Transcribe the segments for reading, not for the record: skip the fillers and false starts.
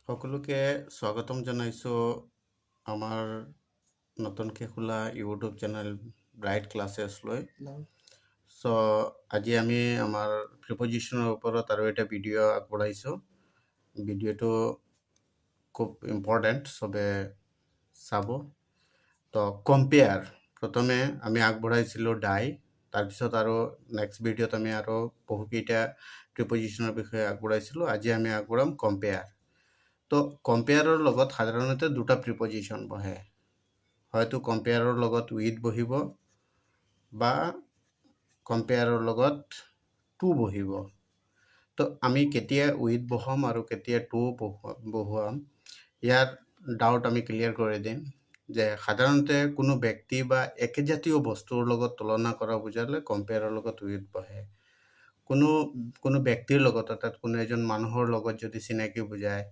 সকলোকে স্বাগতম জনাইছোঁ আমাৰ নতুনকৈ খোলা ইউটিউব চেনেল ব্ৰাইট ক্লাছেছলৈ। চ' আজি আমি আমাৰ প্ৰিপজিশ্যনৰ ওপৰত আৰু এটা ভিডিঅ' আগবঢ়াইছোঁ। ভিডিঅ'টো খুব ইম্পৰ্টেণ্ট, চবে চাব। তো কম্পেয়াৰ প্ৰথমে আমি আগবঢ়াইছিলোঁ ডাই, তাৰপিছত আৰু নেক্সট ভিডিঅ'ত আমি আৰু বহুকেইটা প্ৰিপজিশ্যনৰ বিষয়ে আগবঢ়াইছিলোঁ। আজি আমি আগবঢ়াম কম্পেয়াৰ। তো কম্পেয়াৰৰ লগত সাধাৰণতে দুটা প্ৰিপজিশ্যন বহে, হয়তো কম্পেয়াৰৰ লগত উইথ বহিব বা কম্পেয়াৰৰ লগত টু বহিব। তো আমি কেতিয়া উইথ বহাম আৰু কেতিয়া টু বহুৱাম ইয়াৰ ডাউট আমি ক্লিয়াৰ কৰি দিম। যে সাধাৰণতে কোনো ব্যক্তি বা একেজাতীয় বস্তুৰ লগত তুলনা কৰা বুজালে কম্পেয়াৰৰ লগত উইথ বহে। কোনো ব্যক্তিৰ লগত অৰ্থাৎ কোনো এজন মানুহৰ লগত যদি চিনাকি বুজায়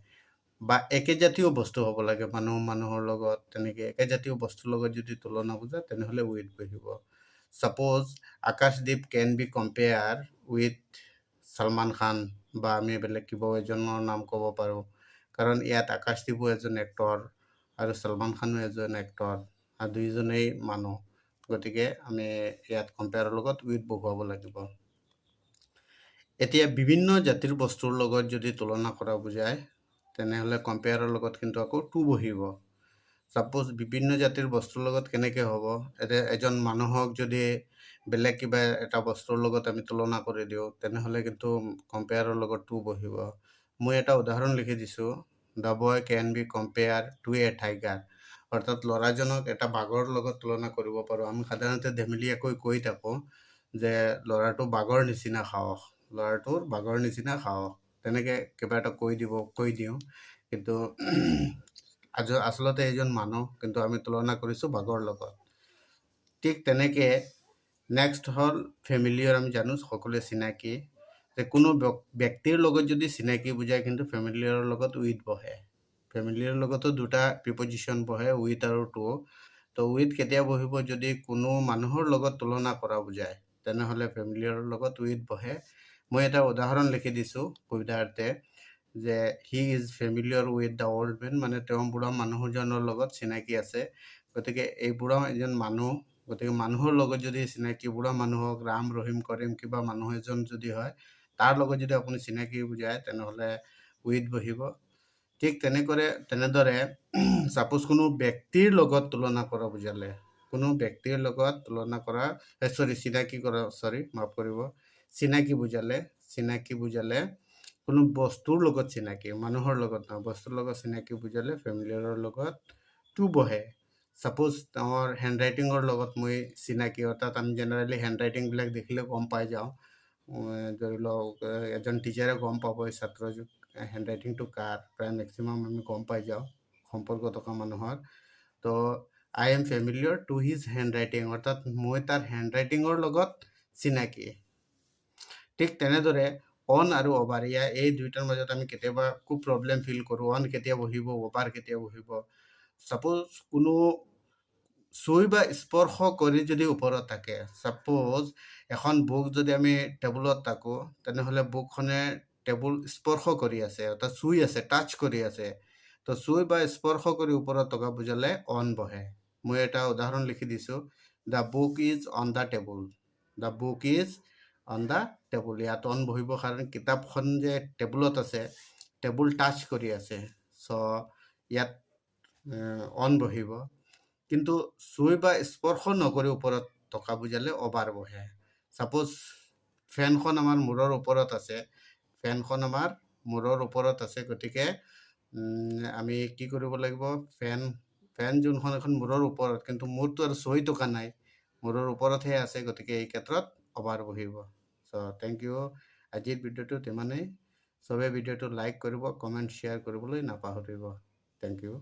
বা একেজাতীয় বস্তু হ'ব লাগে, মানুহৰ লগত তেনেকৈ একেজাতীয় বস্তুৰ লগত যদি তুলনা বুজায় তেনেহ'লে উইথ বহিব। ছাপ'জ Akashdeep can be compare with Salman Khan, বা আমি বেলেগ কিবা এজনৰ নাম ক'ব পাৰোঁ, কাৰণ ইয়াত আকাশদ্বীপো এজন এক্টৰ আৰু সলমান খানো এজন এক্টৰ আৰু দুয়োজনেই মানুহ, গতিকে আমি ইয়াত কম্পেয়াৰৰ লগত উইথ বহুৱাব লাগিব। এতিয়া বিভিন্ন জাতিৰ বস্তুৰ লগত যদি তুলনা কৰা বুজায় তেনেহ'লে কম্পেয়াৰৰ লগত কিন্তু আকৌ টু বহিব। ছাপ'জ বিভিন্ন জাতিৰ বস্তুৰ লগত কেনেকৈ হ'ব, এতিয়া এজন মানুহক যদি বেলেগ কিবা এটা বস্তুৰ লগত আমি তুলনা কৰি দিওঁ তেনেহ'লে কিন্তু কম্পেয়াৰৰ লগত টু বহিব। মই এটা উদাহৰণ লিখি দিছোঁ, the boy can be compare to a tiger, অৰ্থাৎ ল'ৰাজনক এটা বাঘৰ লগত তুলনা কৰিব পাৰোঁ। আমি সাধাৰণতে ধেমেলীয়াকৈ কৈ থাকোঁ যে ল'ৰাটো বাঘৰ নিচিনা সাহস, ল'ৰাটোৰ বাঘৰ নিচিনা সাহস, তেনেকৈ কিবা এটা কৈ দিওঁ, কিন্তু আচলতে এইজন মানুহ, কিন্তু আমি তুলনা কৰিছোঁ বাঘৰ লগত। ঠিক তেনেকৈ নেক্সট হ'ল ফেমিলিয়াৰ। আমি জানো সকলোৱে চিনাকি, যে কোনো ব্যক্তিৰ লগত যদি চিনাকি বুজায় কিন্তু ফেমিলিয়াৰৰ লগত উইথ বহে। ফেমিলিয়াৰ লগতো দুটা প্ৰিপজিশ্যন বহে, উইথ আৰু টু। তো উইথ কেতিয়া বহিব, যদি কোনো মানুহৰ লগত তুলনা কৰা বুজায় তেনেহ'লে ফেমিলিয়াৰৰ লগত উইথ বহে। মই এটা উদাহৰণ লিখি দিছোঁ সুবিধাৰ্থে, যে he is familiar with the old men, মানে তেওঁ বুঢ়া মানুহজনৰ লগত চিনাকি আছে। গতিকে এই বুঢ়া এজন মানুহ, গতিকে মানুহৰ লগত যদি চিনাকি, বুঢ়া মানুহক ৰাম ৰহিম কৰিম কিবা মানুহ এজন যদি হয়, তাৰ লগত যদি আপুনি চিনাকি বুজায় তেনেহ'লে উইথ বহিব। ঠিক তেনেদৰে ছাপ'জ কোনো ব্যক্তিৰ লগত তুলনা কৰা বুজালে, কোনো ব্যক্তিৰ লগত তুলনা কৰা চিনাকি বুজালে কোনো বস্তুৰ লগত চিনাকি, মানুহৰ লগত নহয়, বস্তুৰ লগত চিনাকি বুজালে ফেমিলিয়াৰৰ লগত টু বহে। ছাপ'জ তেওঁৰ হেণ্ডৰাইটিঙৰ লগত মই চিনাকি, অৰ্থাৎ আমি জেনেৰেলি হেণ্ডৰাইটিংবিলাক দেখিলে গম পাই যাওঁ। ধৰি লওক এজন টিচাৰে গম পাব এই ছাত্ৰৰ হেণ্ডৰাইটিংটো কাৰ, প্ৰায় মেক্সিমাম আমি গম পাই যাওঁ সম্পৰ্ক থকা মানুহৰ। তো I am familiar to his handwriting, অৰ্থাৎ মই তাৰ হেণ্ডৰাইটিঙৰ লগত চিনাকি। ঠিক তেনেদৰে অন আৰু অভাৰ, এই দুইটাৰ মাজত আমি কেতিয়াবা খুব প্ৰব্লেম ফিল কৰোঁ। অন কেতিয়া বহিব, অভাৰ কেতিয়া বহিব। ছাপ'জ কোনো চুই বা স্পৰ্শ কৰি যদি ওপৰত থাকে, ছাপ'জ এখন বুক যদি আমি টেবুলত থাকোঁ তেনেহ'লে বুকখনে টেবুল স্পৰ্শ কৰি আছে, অৰ্থাৎ চুই আছে, টাচ কৰি আছে। তো চুই বা স্পৰ্শ কৰি ওপৰত থকা বুজালে অন বহে। মই এটা উদাহৰণ লিখি দিছোঁ, the book is on the table, the book is on the table. ইয়াত অন বহিবৰ কাৰণে কিতাপখন যে টেবুলত আছে, টেবুল টাচ কৰি আছে, চ' ইয়াত অন বহিব। কিন্তু চুই বা স্পৰ্শ নকৰি ওপৰত থকা বুজালে অভাৰ বহে। ছাপ'জ ফেনখন আমাৰ মূৰৰ ওপৰত আছে, ফেনখন আমাৰ মূৰৰ ওপৰত আছে, গতিকে আমি কি কৰিব লাগিব, ফেন যোনখন এখন মূৰৰ ওপৰত, কিন্তু মূৰটো আৰু চহি থকা নাই, মূৰৰ ওপৰতহে আছে, গতিকে এই ক্ষেত্ৰত অভাৰ বহিব। চ' থেংক ইউ। আজিৰ ভিডিঅ'টোত ইমানেই। চবে ভিডিঅ'টো লাইক কৰিব, কমেণ্ট শ্বেয়াৰ কৰিবলৈ নাপাহৰিব। Thank U.